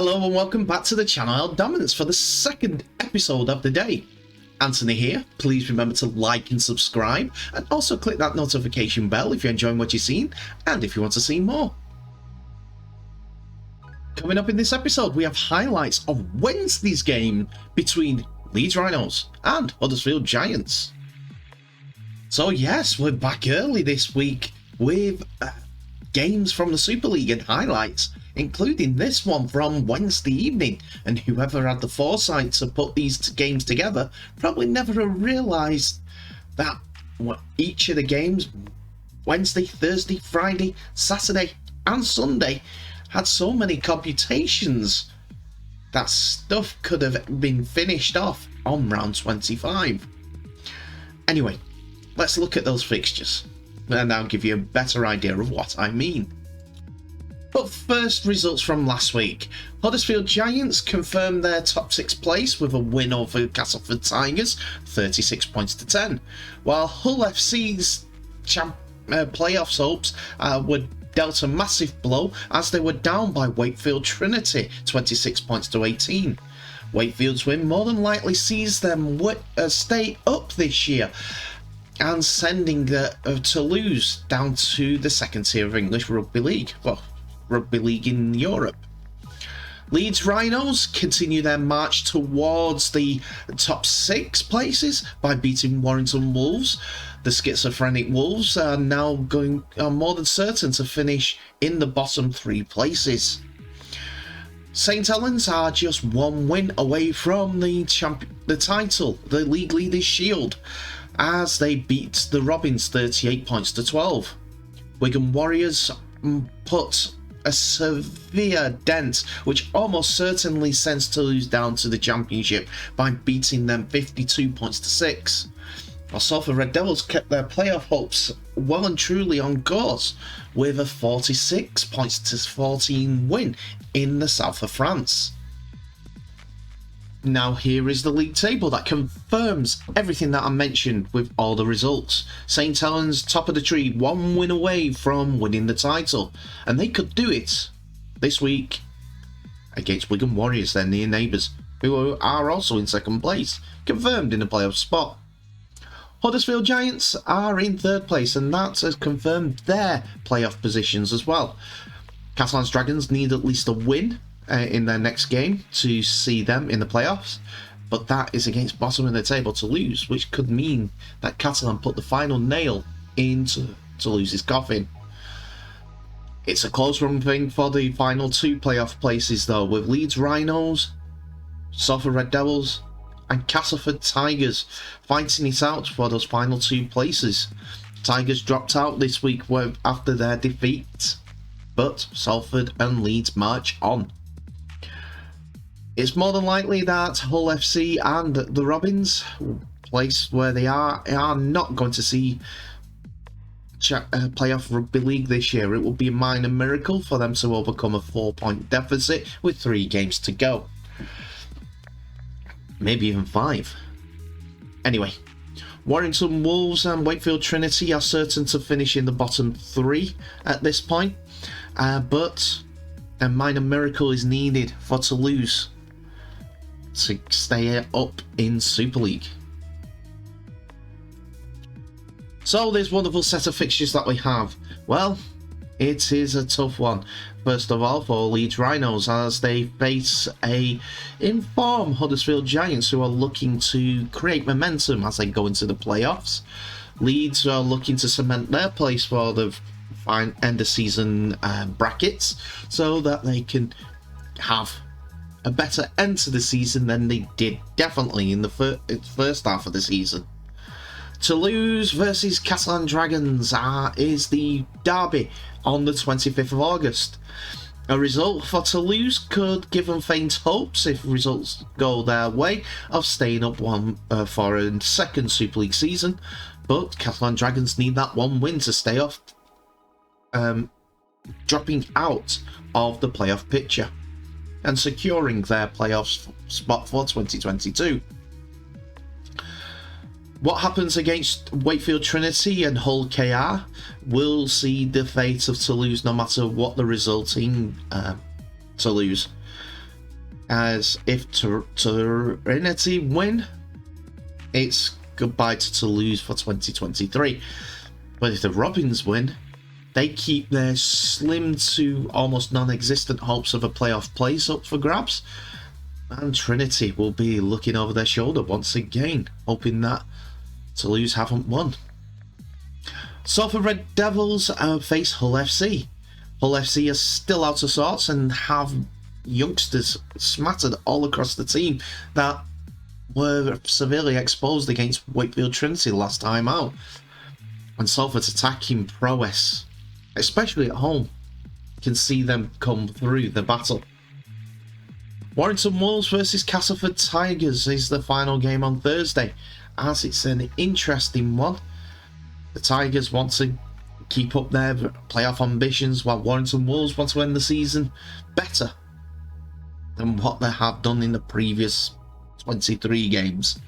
Hello and welcome back to the channel Dominance for the second episode of the day. Anthony here. Please remember to like and subscribe, and also click that notification bell if you're enjoying what you're seeing and if you want to see more. Coming up in this episode, we have highlights of Wednesday's game between Leeds Rhinos and Huddersfield Giants. So yes, we're back early this week with games from the Super League and highlights, including this one from Wednesday evening. And whoever had the foresight to put these games together probably never realised that each of the games, Wednesday, Thursday, Friday, Saturday and Sunday, had so many computations that stuff could have been finished off on round 25. Anyway, let's look at those fixtures and I'll give you a better idea of what I mean. But first, results from last week. Huddersfield Giants confirmed their top 6 place with a win over Castleford Tigers, 36 points to 10, while Hull FC's playoffs hopes were dealt a massive blow as they were down by Wakefield Trinity, 26 points to 18. Wakefield's win more than likely sees them stay up this year and sending Toulouse down to the second tier of English Rugby League. Well, Rugby League in Europe. Leeds Rhinos continue their march towards the top 6 places by beating Warrington Wolves. The schizophrenic Wolves are now more than certain to finish in the bottom 3 places. St Helens are just one win away from the title, the League Leaders Shield, as they beat the Robins 38 points to 12. Wigan Warriors put a severe dent, which almost certainly sends Toulouse down to the Championship by beating them 52 points to 6. While Salford Red Devils kept their playoff hopes well and truly on course with a 46 points to 14 win in the south of France. Now here is the league table that confirms everything that I mentioned with all the results. St Helens top of the tree, 1 win away from winning the title, and they could do it this week against Wigan Warriors, their near neighbours, who are also in second place, confirmed in the playoff spot. Huddersfield Giants are in 3rd place, and that has confirmed their playoff positions as well. Catalan's Dragons need at least a win in their next game to see them in the playoffs, but that is against bottom of the table Toulouse, which could mean that Catalan put the final nail into Toulouse's coffin. It's a close run thing for the final 2 playoff places though, with Leeds Rhinos, Salford Red Devils and Castleford Tigers fighting it out for those final 2 places. Tigers dropped out this week after their defeat, but Salford and Leeds march on. It's more than likely that Hull FC and the Robins, place where they are not going to see playoff rugby league this year. It will be a minor miracle for them to overcome a 4-point deficit with 3 games to go. Maybe even 5. Anyway, Warrington Wolves and Wakefield Trinity are certain to finish in the bottom 3 at this point, but a minor miracle is needed for Toulouse to stay up in Super League. So this wonderful set of fixtures that we have, well, it is a tough one. First of all, for Leeds Rhinos, as they face a in-form Huddersfield Giants who are looking to create momentum as they go into the playoffs. Leeds are looking to cement their place for the end of season brackets so that they can have a better end to the season than they did definitely in the first half of the season. Toulouse versus Catalan Dragons is the derby on the 25th of August. A result for Toulouse could give them faint hopes, if results go their way, of staying up for a second Super League season, but Catalan Dragons need that 1 win to stay off dropping out of the playoff picture and securing their playoff spot for 2022. What happens against Wakefield Trinity and Hull KR will see the fate of Toulouse no matter what the result in Toulouse. as if Trinity win, it's goodbye to Toulouse for 2023. But if the Robins win, they keep their slim to almost non-existent hopes of a playoff place up for grabs, and Trinity will be looking over their shoulder once again, hoping that Toulouse haven't won. Salford Red Devils face Hull FC. Hull FC are still out of sorts and have youngsters smattered all across the team that were severely exposed against Wakefield Trinity last time out. And Salford's attacking prowess, especially at home, can see them come through the battle. Warrington Wolves versus Castleford Tigers is the final game on Thursday, as it's an interesting one. The Tigers want to keep up their playoff ambitions, while Warrington Wolves want to end the season better than what they have done in the previous 23 games.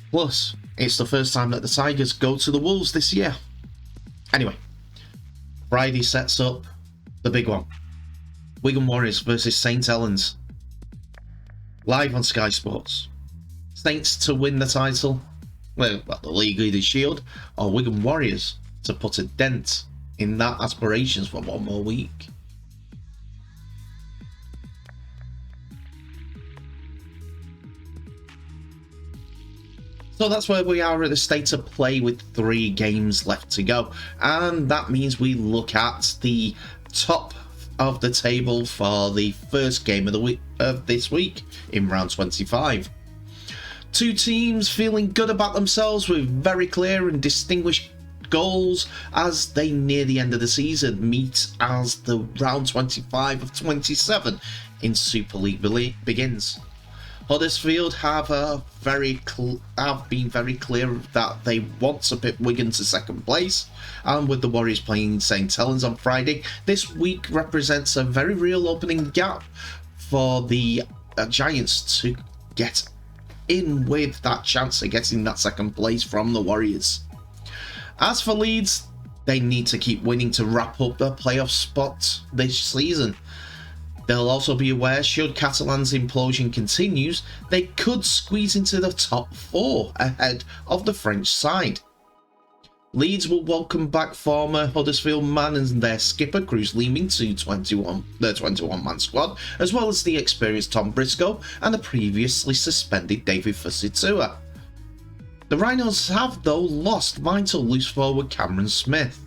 Plus, it's the first time that the Tigers go to the Wolves this year. Anyway, Friday sets up the big one. Wigan Warriors versus St Helens. Live on Sky Sports. Saints to win the title, well, the League Leaders Shield, or Wigan Warriors to put a dent in that aspirations for one more week. So that's where we are at the state of play with 3 games left to go, and that means we look at the top of the table for the first game of the week of this week in round 25. 2 teams feeling good about themselves with very clear and distinguished goals as they near the end of the season meet as the round 25 of 27 in Super League begins. Huddersfield have been very clear that they want to put Wigan to second place, and with the Warriors playing St Helens on Friday, this week represents a very real opening gap for the Giants to get in with that chance of getting that second place from the Warriors. As for Leeds, they need to keep winning to wrap up their playoff spot this season. They'll also be aware, should Catalan's implosion continues, they could squeeze into the top 4 ahead of the French side. Leeds will welcome back former Huddersfield man and their skipper Cruz leaving to their 21-man squad, as well as the experienced Tom Briscoe and the previously suspended David Fusitua. The Rhinos have, though, lost vital loose forward Cameron Smith.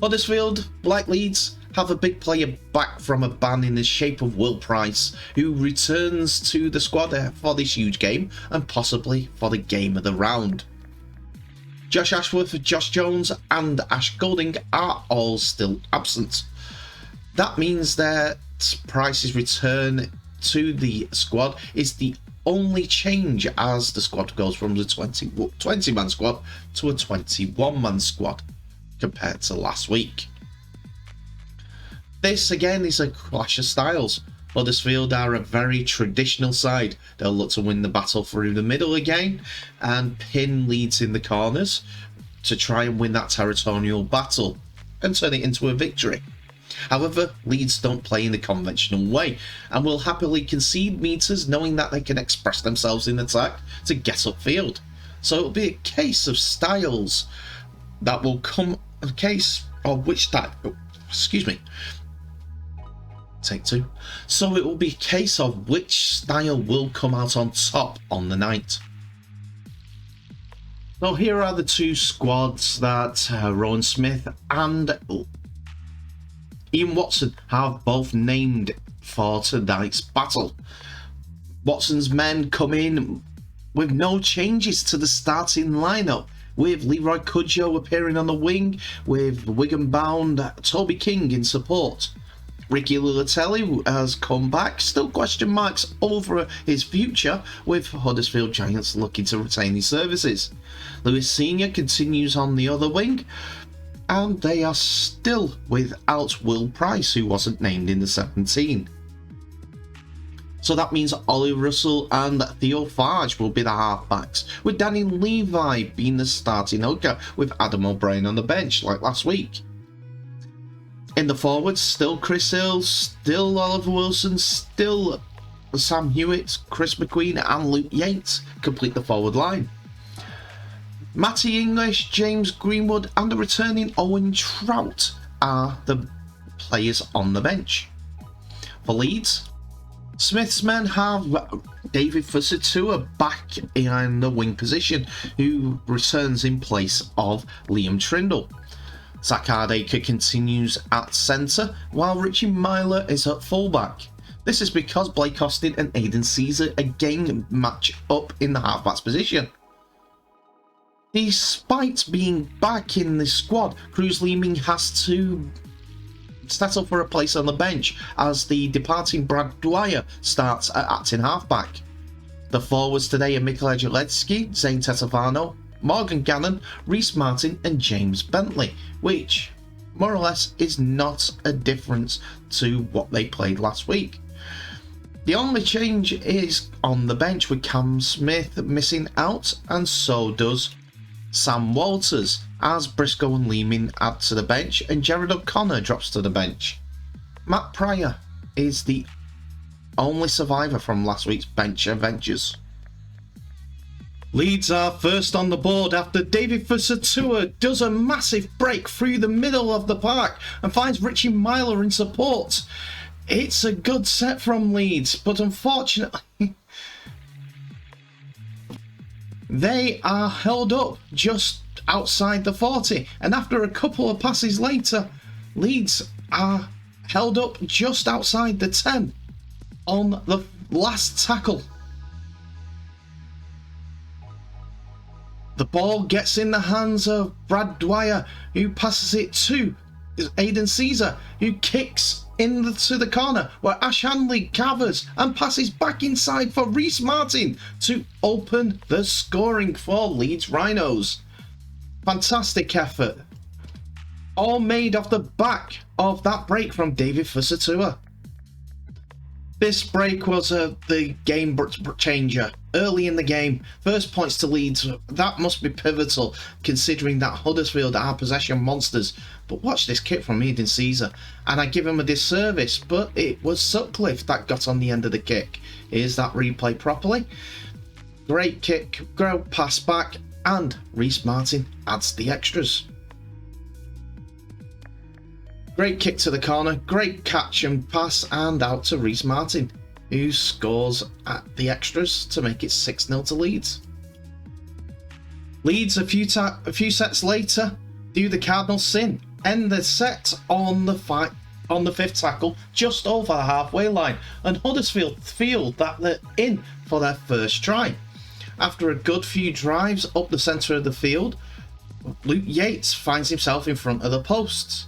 Huddersfield, like Leeds, have a big player back from a ban in the shape of Will Price, who returns to the squad for this huge game and possibly for the game of the round. Josh Ashworth, Josh Jones and Ash Golding are all still absent. That means that Price's return to the squad is the only change, as the squad goes from the 20-man squad to a 21-man squad compared to last week. This again is a clash of styles. Huddersfield are a very traditional side. They'll look to win the battle through the middle again and pin Leeds in the corners to try and win that territorial battle and turn it into a victory. However, Leeds don't play in the conventional way and will happily concede meters knowing that they can express themselves in attack to get upfield. So it'll be a case of styles that will come, a case of which that, Take 2. So it will be a case of which style will come out on top on the night. So here are the 2 squads that Rowan Smith and Ian Watson have both named for tonight's battle. Watson's men come in with no changes to the starting lineup, with Leroy Cudjoe appearing on the wing, with Wigan-bound Toby King in support. Ricky Lulatelli has come back, still question marks over his future, with Huddersfield Giants looking to retain his services. Lewis Senior continues on the other wing, and they are still without Will Price, who wasn't named in the 17. So that means Ollie Russell and Theo Farge will be the halfbacks, with Danny Levi being the starting hooker, with Adam O'Brien on the bench like last week. In the forwards, still Chris Hill, still Oliver Wilson, still Sam Hewitt, Chris McQueen and Luke Yates complete the forward line. Matty English, James Greenwood and the returning Owen Trout are the players on the bench. For Leeds, Smith's men have David Fussatua back in the wing position, who returns in place of Liam Trindle. Zach Hardacre continues at centre, while Richie Myler is at fullback. This is because Blake Austin and Aidan Caesar again match up in the halfback's position. Despite being back in the squad, Cruz Leeming has to settle for a place on the bench as the departing Brad Dwyer starts at acting halfback. The forwards today are Mikhail Jeletsky, Zane Tetavano, Morgan Gannon, Reece Martin and James Bentley, which more or less is not a difference to what they played last week. The only change is on the bench, with Cam Smith missing out, and so does Sam Walters, as Briscoe and Leeming add to the bench and Jared O'Connor drops to the bench. Matt Pryor is the only survivor from last week's bench adventures. Leeds are first on the board after David Fussatua does a massive break through the middle of the park and finds Richie Myler in support. It's a good set from Leeds, but unfortunately they are held up just outside the 40, and after a couple of passes later, Leeds are held up just outside the 10 on the last tackle. The ball gets in the hands of Brad Dwyer, who passes it to Aidan Caesar, who kicks into the corner where Ash Handley covers and passes back inside for Reece Martin to open the scoring for Leeds Rhinos. Fantastic effort, all made off the back of that break from David Fussatua. This break was the game changer early in the game. First points to Leeds, that must be pivotal considering that Huddersfield are possession monsters. But watch this kick from Aidan Caesar, and I give him a disservice, but it was Sutcliffe that got on the end of the kick. Here's that replay properly. Great kick, great pass back, and Reece Martin adds the extras. Great kick to the corner, great catch and pass, and out to Reece Martin, who scores at the extras to make it 6-0 to Leeds. Leeds, a few sets later, do the cardinal sin, end the set on the fifth tackle just over the halfway line, and Huddersfield feel that they're in for their first try. After a good few drives up the centre of the field, Luke Yates finds himself in front of the posts.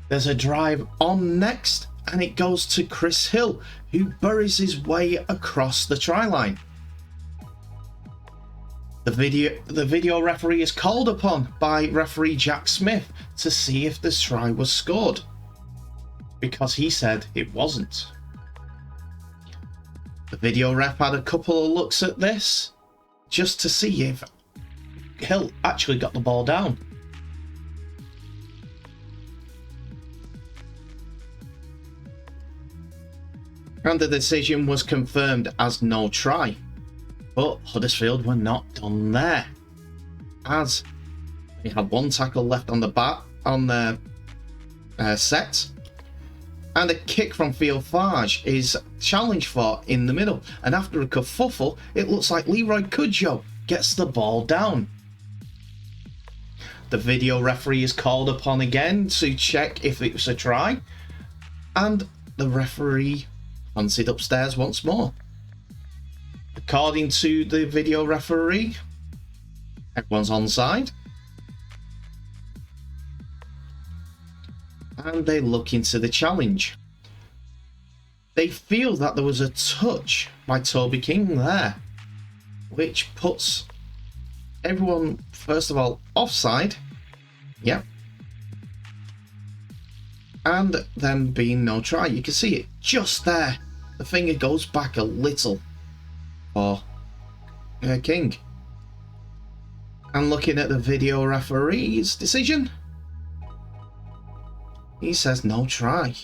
There's a drive on next, and it goes to Chris Hill, who buries his way across the try line. The video referee is called upon by referee Jack Smith to see if the try was scored, because he said it wasn't. The video ref had a couple of looks at this just to see if Hill actually got the ball down. And the decision was confirmed as no try. But Huddersfield were not done there, as they had one tackle left on the set, and a kick from Theo Farge is challenged for in the middle, and after a kerfuffle, it looks like Leroy Cudjoe gets the ball down. The video referee is called upon again to check if it was a try, and the referee hunts it upstairs once more. According to the video referee, everyone's onside, and they look into the challenge. They feel that there was a touch by Toby King there, which puts everyone, first of all, offside. Yep. And then being no try. You can see it just there. The finger goes back a little for King. And looking at the video referee's decision, He says no try.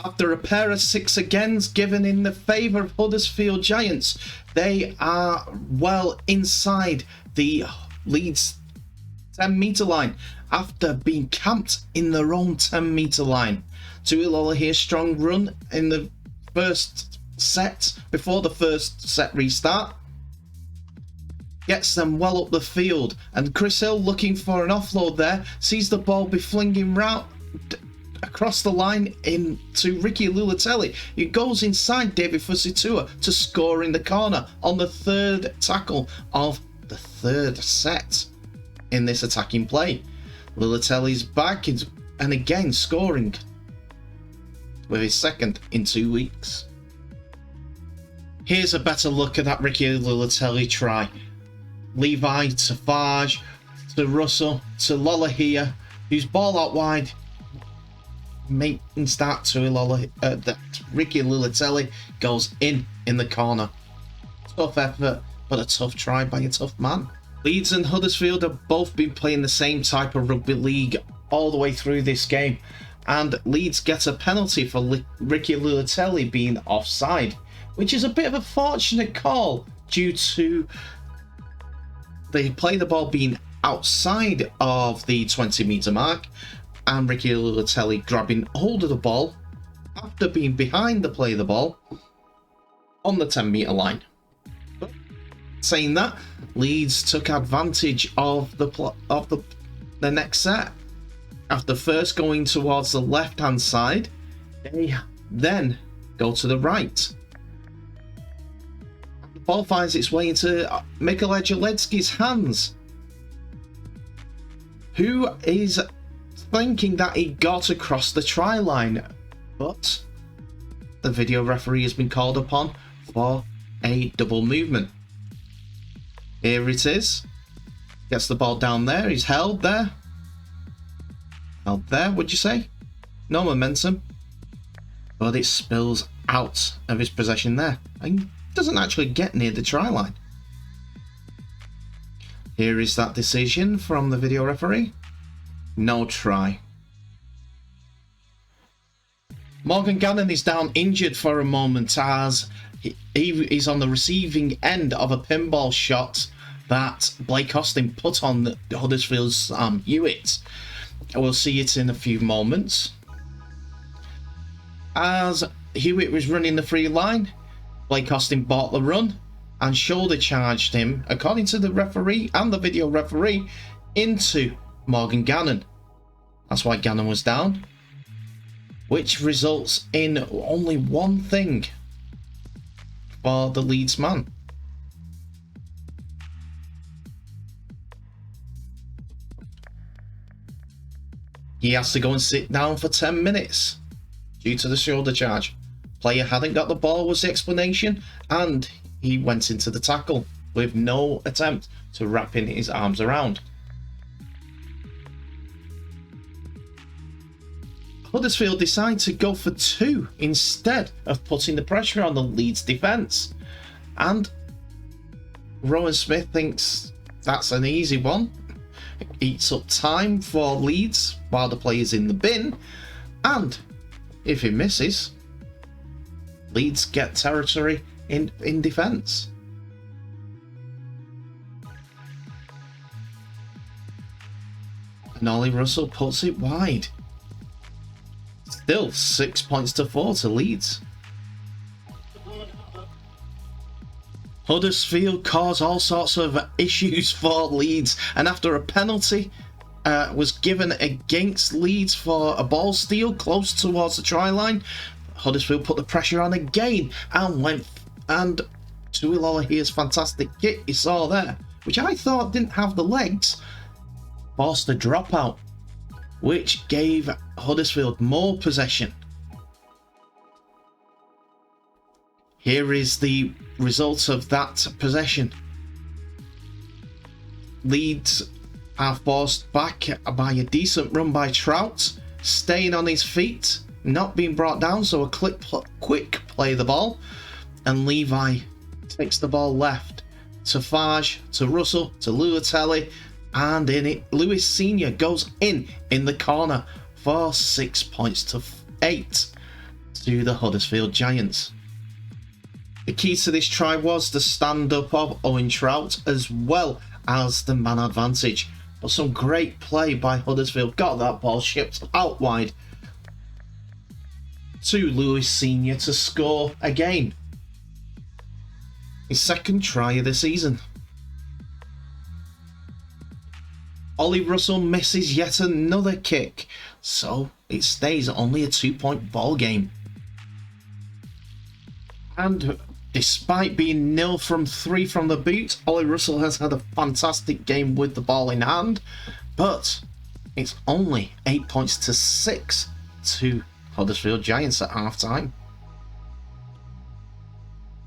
After a pair of 6 agains given in the favour of Huddersfield Giants, they are well inside the Leeds 10-metre line after being camped in their own 10-metre line. Tuilola here, strong run in the first set before the first set restart. Gets them well up the field, and Chris Hill looking for an offload there, sees the ball be flinging round across the line into Ricky Lulatelli. He goes inside David Fusitua to score in the corner on the 3rd tackle of the 3rd set in this attacking play. Lulatelli's back and again scoring with his 2nd in 2 weeks. Here's a better look at that Ricky Lulatelli try. Levi to Farge to Russell to Lolohea, whose ball out wide making start to that Ricky Lulatelli goes in the corner. Tough effort, but a tough try by a tough man. Leeds and Huddersfield have both been playing the same type of rugby league all the way through this game, and Leeds gets a penalty for Ricky Lulatelli being offside, which is a bit of a fortunate call due to they play the ball being outside of the 20-metre mark, and Ricky Lulatelli grabbing hold of the ball after being behind the play of the ball on the 10-metre line. But saying that, Leeds took advantage of the next set. After first going towards the left-hand side, they then go to the right. The ball finds its way into Mikhail Jaledzki's hands, who is thinking that he got across the try line, but the video referee has been called upon for a double movement. Here it is. Gets the ball down there. He's held there. Held there, would you say? No momentum. But it spills out of his possession there, and doesn't actually get near the try line. Here is that decision from the video referee. No try. Morgan Gannon is down injured for a moment as he is on the receiving end of a pinball shot that Blake Austin put on the Huddersfield's Hewitt. We'll see it in a few moments. As Hewitt was running the free line, Blake Austin bought the run and shoulder charged him, according to the referee and the video referee, into Morgan Gannon. That's why Gannon was down, which results in only one thing for the Leeds man. He has to go and sit down for 10 minutes due to the shoulder charge. Player hadn't got the ball was the explanation, and he went into the tackle with no attempt to wrap in his arms around. Huddersfield decide to go for 2 instead of putting the pressure on the Leeds defence, and Rowan Smith thinks that's an easy one. Eats up time for Leeds while the player's in the bin, and if he misses, Leeds get territory in defence. And Ollie Russell puts it wide. Still 6 points to 4 to Leeds. Huddersfield caused all sorts of issues for Leeds, and after a penalty was given against Leeds for a ball steal close towards the try line, Huddersfield put the pressure on again and Tuilola here's fantastic kick you saw there, which I thought didn't have the legs, forced a dropout, which gave Huddersfield more possession. Here is the result of that possession. Leeds are forced back by a decent run by Trout, staying on his feet, not being brought down, so a quick play the ball, and Levi takes the ball left to Farge, to Russell, to Lulatelli, And in it, Lewis Senior goes in the corner for 6 points to 8 to the Huddersfield Giants. The key to this try was the stand-up of Owen Trout as well as the man advantage. But some great play by Huddersfield, got that ball shipped out wide to Lewis Senior to score again. His second try of the season. Ollie Russell misses yet another kick, so it stays only a 2-point ball game. And despite being 0 from 3 from the boot, Ollie Russell has had a fantastic game with the ball in hand, but it's only 8 points to 6 to Huddersfield Giants at half-time.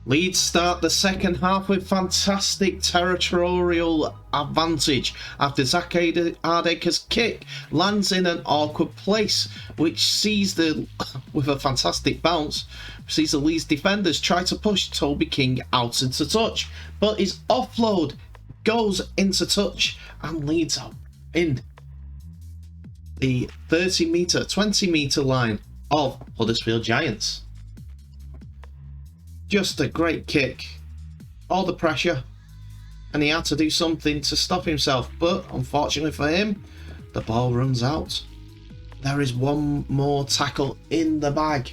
Leeds start the second half with fantastic territorial advantage after Zach Hardaker's kick lands in an awkward place, which sees with a fantastic bounce, sees the Leeds defenders try to push Toby King out into touch, but his offload goes into touch and leads up in the 20-metre line of Huddersfield Giants. Just a great kick, all the pressure, and he had to do something to stop himself, but unfortunately for him, the ball runs out. There is one more tackle in the bag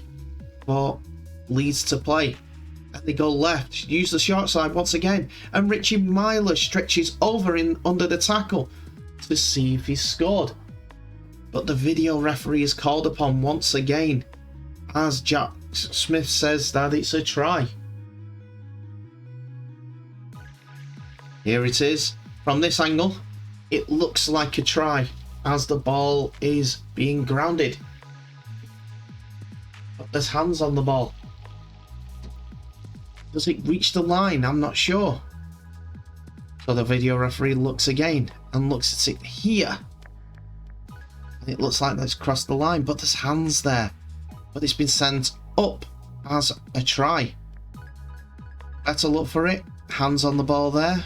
for Leeds to play, and they go left, use the short side once again, and Richie Myler stretches over in under the tackle to see if he's scored. But the video referee is called upon once again, as Jack Smith says that it's a try. Here it is. From this angle, it looks like a try as the ball is being grounded. But there's hands on the ball. Does it reach the line? I'm not sure. So the video referee looks again and looks at it here. It looks like it's crossed the line, but there's hands there. But it's been sent up as a try. Better look for it. Hands on the ball there.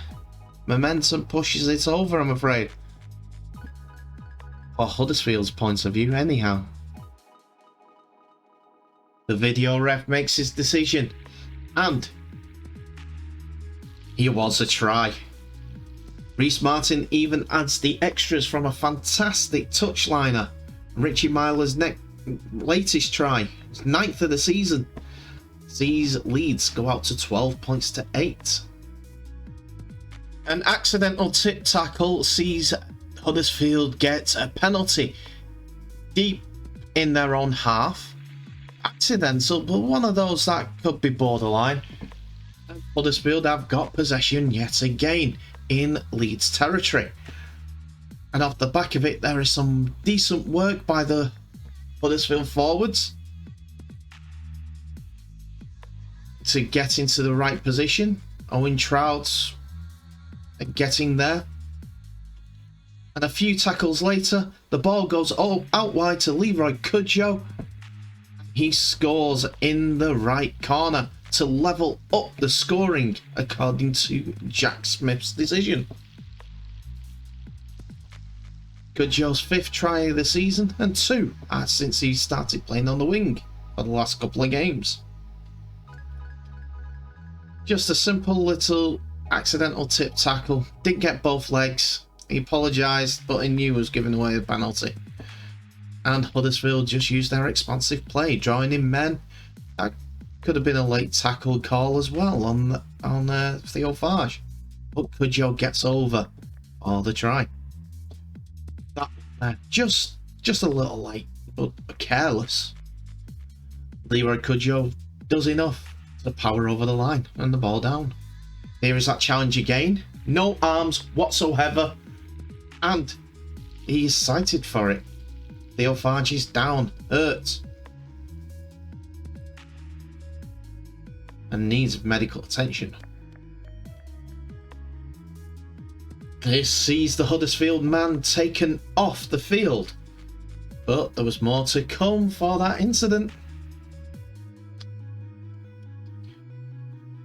Momentum pushes it over, I'm afraid. For Huddersfield's point of view, anyhow. The video ref makes his decision, and here was a try. Reece Martin even adds the extras from a fantastic touchliner. Richie Myler's latest try, his 9th of the season, sees Leeds go out to 12 points to 8. An accidental tip tackle sees Huddersfield get a penalty deep in their own half. Accidental, but one of those that could be borderline. Huddersfield have got possession yet again in Leeds territory. And off the back of it, there is some decent work by the Huddersfield forwards to get into the right position. Owen Trout getting there. And a few tackles later, the ball goes out wide to Leroy Cudjoe. He scores in the right corner to level up the scoring, according to Jack Smith's decision. Cudjoe's 5th try of the season, and 2 since he started playing on the wing for the last couple of games. Just a simple little accidental tip tackle. Didn't get both legs. He apologised, but he knew he was giving away a penalty. And Huddersfield just used their expansive play, drawing in men. That could have been a late tackle call as well on Theo Farge. But Cudjoe gets over for the try. That just a little late, but careless. Leroy Cudjoe does enough to power over the line and the ball down. Here is that challenge again. No arms whatsoever. And he is cited for it. Theo Farge is down, hurt, and needs medical attention. This sees the Huddersfield man taken off the field. But there was more to come for that incident.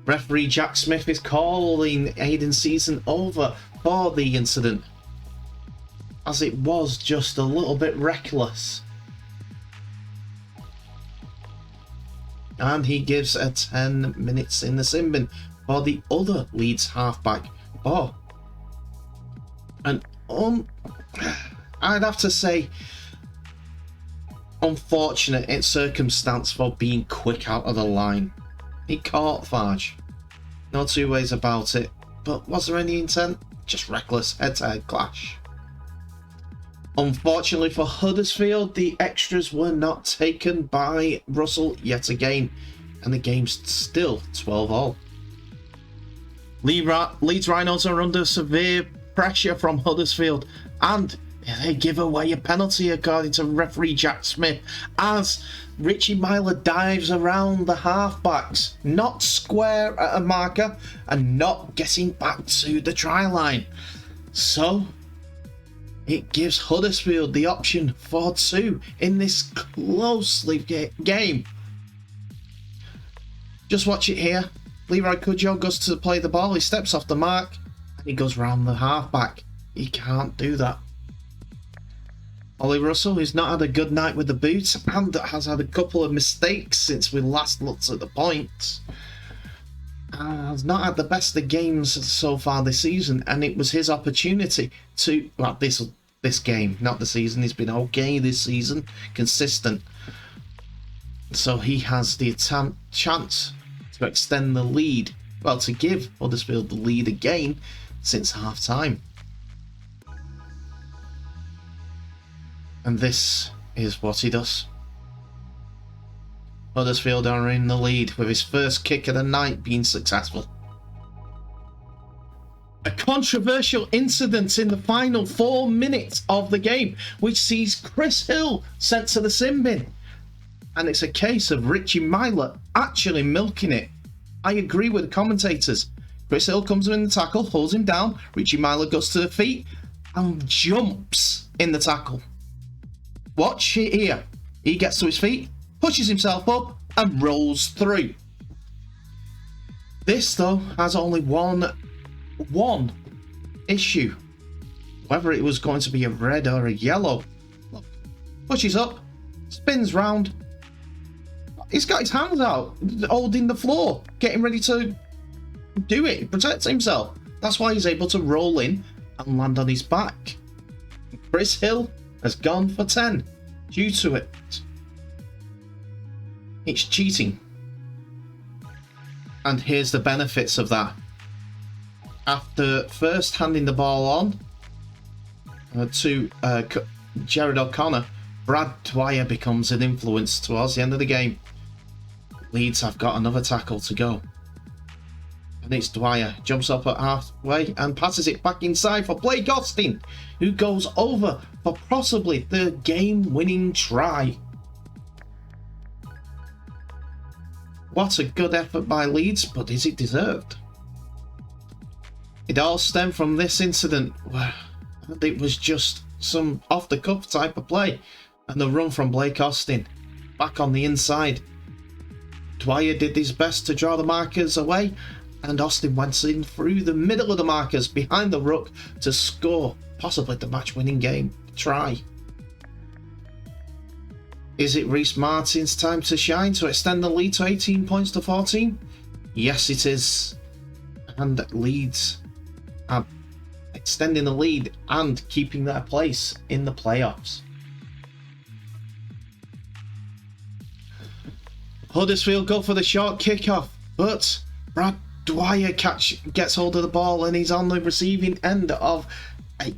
Referee Jack Smith is calling Aidan Season over for the incident. as it was just a little bit reckless. And he gives a 10 minutes in the sin bin for the other Leeds halfback. Oh, and I'd have to say, unfortunate circumstance for being quick out of the line. He caught Farge. No two ways about it. But was there any intent? Just reckless head-to-head clash. Unfortunately for Huddersfield, the extras were not taken by Russell yet again, and the game's still 12-all. Leeds Rhinos are under severe pressure from Huddersfield, and they give away a penalty according to referee Jack Smith, as Richie Myler dives around the halfbacks, not square at a marker and not getting back to the try line. So it gives Huddersfield the option for 2 in this closely game. Just watch it here. Leroy Cudjoe goes to play the ball, he steps off the mark and he goes round the halfback. He can't do that. Ollie Russell, who's not had a good night with the boot and has had a couple of mistakes since we last looked at the points, has not had the best of games so far this season, and it was his opportunity to, well, this game, not the season. He's been okay this season, consistent. So he has the chance to extend the lead, well, to give Huddersfield the lead again since half time. And this is what he does. Huddersfield are in the lead with his first kick of the night being successful. A controversial incident in the final 4 minutes of the game, which sees Chris Hill sent to the sin bin. And it's a case of Richie Myler actually milking it. I agree with the commentators. Chris Hill comes in the tackle, holds him down. Richie Myler goes to the feet and jumps in the tackle. Watch it here. He gets to his feet, pushes himself up and rolls through. This though has only one issue. Whether it was going to be a red or a yellow. Look, pushes up, spins round. He's got his hands out, holding the floor, getting ready to do it, protect himself. That's why he's able to roll in and land on his back. Chris Hill has gone for 10 due to it. It's cheating. And here's the benefits of that. After first handing the ball on to Jared O'Connor, Brad Dwyer becomes an influence towards the end of the game. Leeds have got another tackle to go. And it's Dwyer, jumps up at halfway and passes it back inside for Blake Austin, who goes over for possibly the game-winning try. What a good effort by Leeds, but is it deserved? It all stemmed from this incident where it was just some off-the-cuff type of play, and the run from Blake Austin back on the inside. Dwyer did his best to draw the markers away, and Austin went in through the middle of the markers behind the ruck to score possibly the match-winning game try. Is it Reece Martin's time to shine to extend the lead to 18 points to 14? Yes, it is. And Leeds are extending the lead and keeping their place in the playoffs. Huddersfield go for the short kickoff, but Brad Dwyer gets hold of the ball and he's on the receiving end of a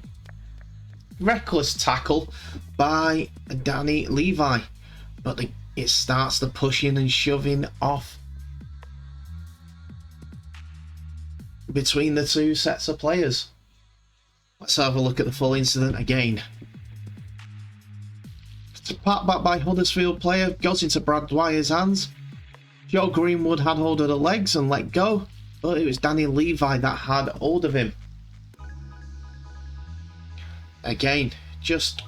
reckless tackle by Danny Levi, but it starts the pushing and shoving off between the two sets of players. Let's have a look at the full incident again. It's a pat back by Huddersfield player, goes into Brad Dwyer's hands. Joe Greenwood had hold of the legs and let go, but it was Danny Levi that had hold of him. Again, just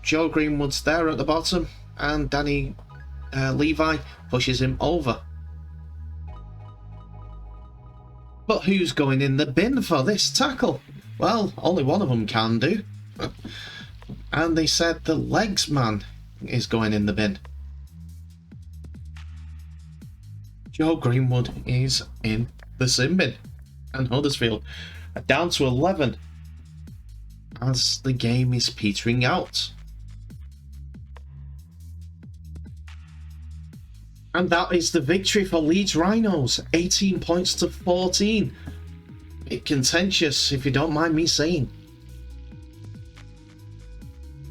Joe Greenwood's there at the bottom and Danny Levi pushes him over. But who's going in the bin for this tackle? Well, only one of them can do. And they said the legs man is going in the bin. Joe Greenwood is in the sin bin. And Huddersfield are down to 11 as the game is petering out. And that is the victory for Leeds Rhinos, 18 points to 14. Bit contentious, if you don't mind me saying.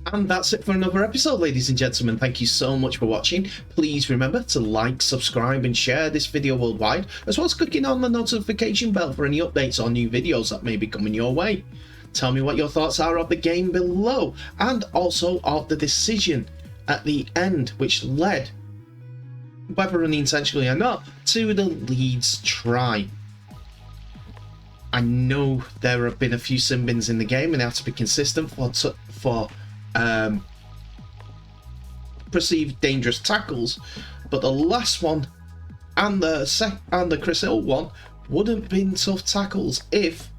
And that's it for another episode, ladies and gentlemen. Thank you so much for watching. Please remember to like, subscribe and share this video worldwide, as well as clicking on the notification bell for any updates on new videos that may be coming your way. Tell me what your thoughts are of the game below, and also of the decision at the end, which led, whether unintentionally or not, to the Leeds try. I know there have been a few sin bins in the game and they have to be consistent for perceived dangerous tackles, but the last one and the Chris Hill one would have been tough tackles if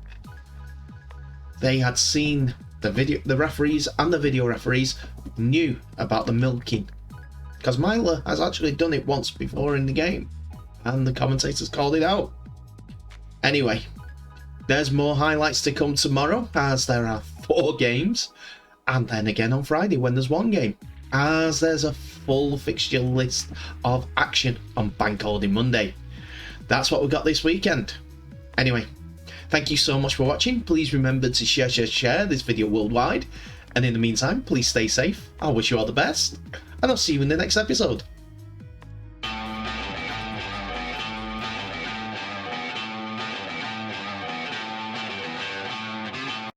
they had seen the referees, and the video referees knew about the milking. Because Myler has actually done it once before in the game, and the commentators called it out. Anyway, there's more highlights to come tomorrow, as there are 4 games, and then again on Friday when there's 1 game, as there's a full fixture list of action on Bank Holiday Monday. That's what we got this weekend. Anyway, thank you so much for watching. Please remember to share this video worldwide, and in the meantime, please stay safe. I wish you all the best, and I'll see you in the next episode.